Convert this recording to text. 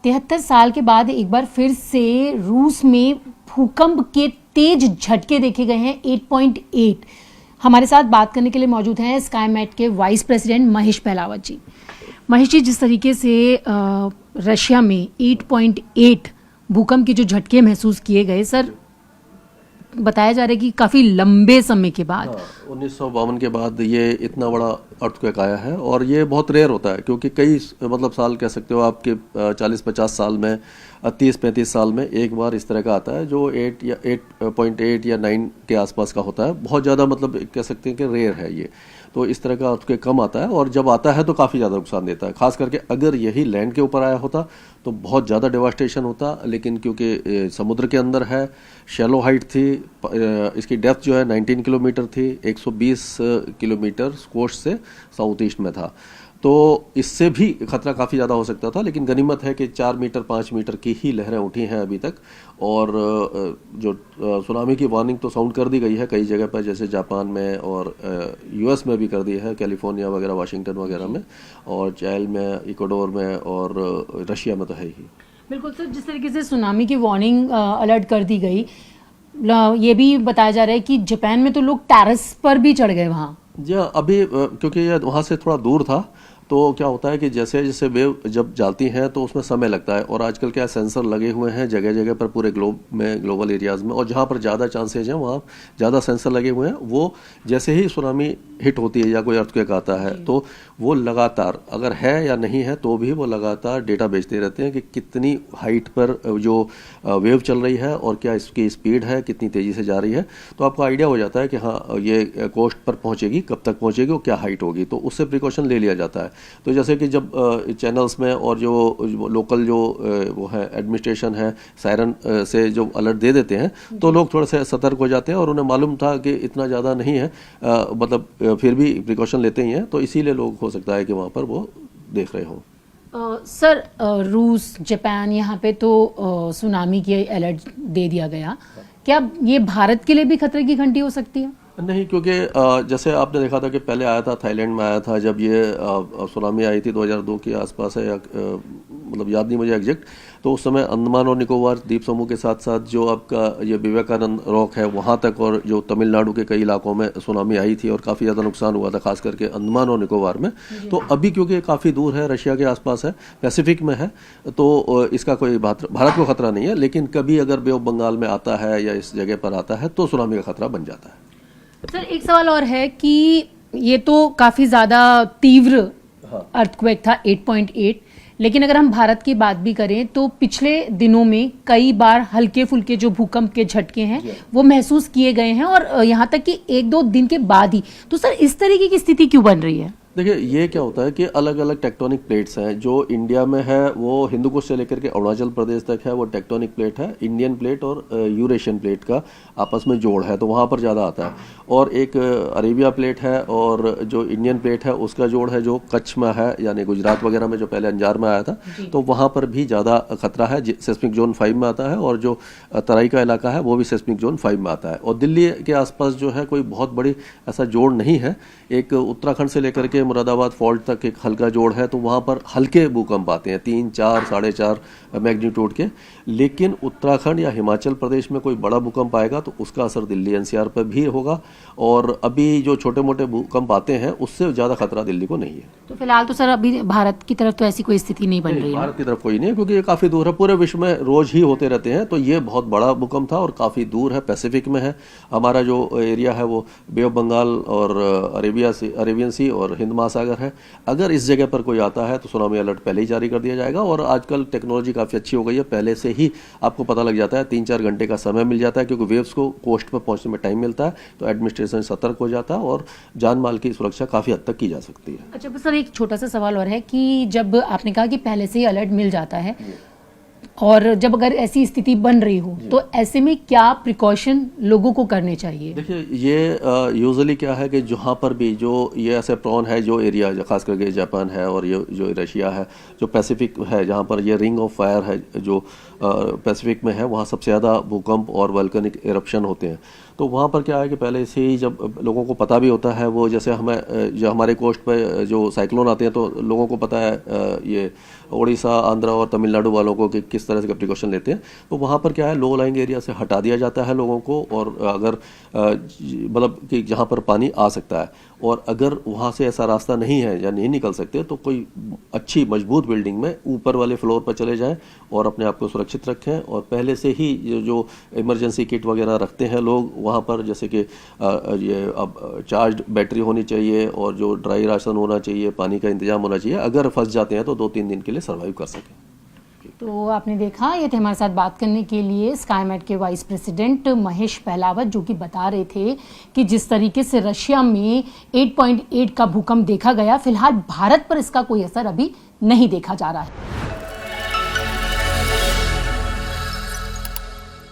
73 साल के बाद एक बार फिर से रूस में भूकंप के तेज झटके देखे गए हैं 8.8। हमारे साथ बात करने के लिए मौजूद हैं स्काईमेट के वाइस प्रेसिडेंट महेश पहलावत जी। महेश जी, जिस तरीके से रशिया में 8.8 भूकंप के जो झटके महसूस किए गए, सर बताया जा रहा है कि काफ़ी लंबे समय के बाद 1952 के बाद ये इतना बड़ा अर्थक्वेक आया है और ये बहुत रेयर होता है क्योंकि कई साल कह सकते हो आपके 40-50 साल में 30-35 साल में एक बार इस तरह का आता है जो 8 या 8.8 या 9 के आसपास का होता है। बहुत ज़्यादा कह सकते हैं कि रेयर है ये। तो इस तरह का अर्थक्वेक कम आता है और जब आता है तो काफ़ी ज़्यादा नुकसान देता है। खास करके अगर यही लैंड के ऊपर आया होता तो बहुत ज़्यादा डेवास्टेशन होता, लेकिन क्योंकि समुद्र के अंदर है, शैलो हाइट थी, इसकी डेप्थ जो है 19 किलोमीटर थी, 120 किलोमीटर कोस्ट से साउथ ईस्ट में था, तो इससे भी खतरा काफ़ी ज़्यादा हो सकता था। लेकिन गनीमत है कि 4 मीटर 5 मीटर की ही लहरें उठी हैं अभी तक। और जो सुनामी की वार्निंग तो साउंड कर दी गई है कई जगह पर, जैसे जापान में और यूएस में भी कर दी है, कैलिफोर्निया वगैरह, वाशिंगटन वगैरह में, और चाइल में, इक्वाडोर में, और रशिया में तो है ही। बिल्कुल सर, जिस तरीके से सुनामी की वार्निंग अलर्ट कर दी गई, ये भी बताया जा रहा है कि जापान में तो लोग टेरेस पर भी चढ़ गए वहाँ। जी अभी क्योंकि ये वहाँ से थोड़ा दूर था तो क्या होता है कि जैसे जैसे वेव जब जाती हैं तो उसमें समय लगता है। और आजकल क्या सेंसर लगे हुए हैं जगह जगह पर पूरे ग्लोबल एरियाज़ में, और जहाँ पर ज़्यादा चांसेज हैं वहाँ ज़्यादा सेंसर लगे हुए हैं। वो जैसे ही सुनामी हिट होती है या कोई अर्थक्वेक आता है तो वो लगातार, अगर है या नहीं है तो भी वो लगातार डेटा भेजते रहते हैं कि कितनी हाइट पर जो वेव चल रही है और क्या इसकी स्पीड है, कितनी तेज़ी से जा रही है। तो आपको आइडिया हो जाता है कि हाँ ये कोस्ट पर पहुँचेगी, कब तक पहुँचेगी और क्या हाइट होगी, तो उससे प्रिकॉशन ले लिया जाता है। तो जैसे कि जब चैनल्स में और जो लोकल जो वो है एडमिनिस्ट्रेशन है, सायरन से जो अलर्ट दे देते हैं तो लोग थोड़े से सतर्क हो जाते हैं, और उन्हें मालूम था कि इतना ज़्यादा नहीं है, फिर भी प्रिकॉशन लेते ही हैं, तो इसीलिए लोग हो सकता है कि वहाँ पर वो देख रहे हों। सर रूस, जापान, यहाँ पे तो सुनामी की अलर्ट दे दिया गया, क्या ये भारत के लिए भी खतरे की घंटी हो सकती है? नहीं, क्योंकि जैसे आपने देखा था कि पहले आया था, थाईलैंड में आया था जब ये सुनामी आई थी 2002 के आसपास है, या याद नहीं मुझे एग्जैक्ट। तो उस समय अंडमान और निकोबार द्वीप समूह के साथ साथ जो आपका ये विवेकानंद रॉक है वहाँ तक, और जो तमिलनाडु के कई इलाकों में सुनामी आई थी और काफ़ी ज़्यादा नुकसान हुआ था, खास करके अंडमान और निकोबार में। तो अभी क्योंकि काफ़ी दूर है, रशिया के आसपास है, पैसिफिक में है, तो इसका कोई भारत को खतरा नहीं है। लेकिन कभी अगर बे ऑफ बंगाल में आता है या इस जगह पर आता है तो सुनामी का खतरा बन जाता है। सर एक सवाल और है कि ये तो काफ़ी ज़्यादा तीव्र अर्थक्वेक था 8.8, लेकिन अगर हम भारत की बात भी करें तो पिछले दिनों में कई बार हल्के फुल्के जो भूकंप के झटके हैं वो महसूस किए गए हैं, और यहाँ तक कि 1-2 दिन के बाद ही। तो सर इस तरीके की स्थिति क्यों बन रही है? देखिए, ये क्या होता है कि अलग अलग टेक्टोनिक प्लेट्स हैं। जो इंडिया में है वो हिंदुकुश से लेकर के अरुणाचल प्रदेश तक है, वो टेक्टोनिक प्लेट है। इंडियन प्लेट और यूरेशियन प्लेट का आपस में जोड़ है, तो वहाँ पर ज़्यादा आता है। और एक अरेबिया प्लेट है, और जो इंडियन प्लेट है उसका जोड़ है जो कच्छ में है, यानी गुजरात वगैरह में, जो पहले अंजार में आया था, तो वहाँ पर भी ज़्यादा खतरा है। सेस्मिक जोन 5 में आता है, और जो तराई का इलाका है वो भी सेस्मिक जोन 5 में आता है। और दिल्ली के आसपास जो है कोई बहुत बड़ी ऐसा जोड़ नहीं है। एक उत्तराखंड से लेकर के मुरादाबाद फॉल्ट तक एक हल्का जोड़ है, तो वहाँ पर हल्के भूकंप आते हैं 3, 4, 4.5 मैग्नीट्यूड के। लेकिन उत्तराखंड या हिमाचल प्रदेश में कोई बड़ा भूकंप आएगा तो उसका असर दिल्ली एनसीआर पर भी होगा, और अभी जो छोटे मोटे भूकंप आते हैं उससे ज़्यादा खतरा दिल्ली को नहीं है। तो फिलहाल तो सर अभी भारत की तरफ तो ऐसी कोई स्थिति नहीं बन रही है। भारत की तरफ कोई नहीं है, क्योंकि ये काफ़ी दूर है, पूरे विश्व में रोज ही होते रहते हैं। तो ये बहुत बड़ा भूकंप था और काफ़ी दूर है, पैसिफिक में है। हमारा जो एरिया है वो बे ऑफ बंगाल और अरेबियन सी और हिंद महासागर है। अगर इस जगह पर कोई आता है तो सुनामी अलर्ट पहले ही जारी कर दिया जाएगा। और आजकल टेक्नोलॉजी काफ़ी अच्छी हो गई है, पहले से ही आपको पता लग जाता है, 3-4 घंटे का समय मिल जाता है, क्योंकि वेव्स को कोस्ट पर पहुंचने में टाइम मिलता है। तो एडमिनिस्ट्रेशन सतर्क हो जाता है और जान माल की सुरक्षा काफ़ी हद तक की जा सकती है। अच्छा सर, एक छोटा सा सवाल और है कि जब आपने कहा कि पहले से ही अलर्ट मिल जाता है, और जब अगर ऐसी स्थिति बन रही हो तो ऐसे में क्या प्रिकॉशन लोगों को करने चाहिए? देखिए, ये यूजुअली क्या है कि जहाँ पर भी जो ये ऐसे प्रॉन है, जो एरिया खास करके जापान है और ये जो रशिया है, जो पैसिफिक है, जहाँ पर ये रिंग ऑफ फायर है जो पैसिफिक में है, वहाँ सबसे ज़्यादा भूकंप और वल्केनिक इरप्शन होते हैं। तो वहाँ पर क्या है कि पहले से ही जब लोगों को पता भी होता है, वो जैसे हमें जो हमारे कोस्ट पे जो साइक्लोन आते हैं तो लोगों को पता है ये उड़ीसा, आंध्रा और तमिलनाडु वालों को कि किस तरह से प्रिकॉशन लेते हैं। तो वहाँ पर क्या है, लो लाइंग एरिया से हटा दिया जाता है लोगों को, और अगर मतलब कि जहाँ पर पानी आ सकता है, और अगर वहाँ से ऐसा रास्ता नहीं है या नहीं निकल सकते तो कोई अच्छी मजबूत बिल्डिंग में ऊपर वाले फ्लोर पर चले जाएं और अपने आप को सुरक्षित रखें। और पहले से ही जो इमरजेंसी किट वगैरह रखते हैं लोग वहाँ पर, जैसे कि ये अब चार्ज बैटरी होनी चाहिए और जो ड्राई राशन होना चाहिए, पानी का इंतजाम होना चाहिए, अगर फंस जाते हैं तो 2-3 दिन के लिए सर्वाइव कर सकें। तो आपने देखा, ये थे हमारे साथ बात करने के लिए स्काईमेट के वाइस प्रेसिडेंट महेश पहलावत, जो कि बता रहे थे कि जिस तरीके से रशिया में 8.8 का भूकंप देखा गया, फिलहाल भारत पर इसका कोई असर अभी नहीं देखा जा रहा है।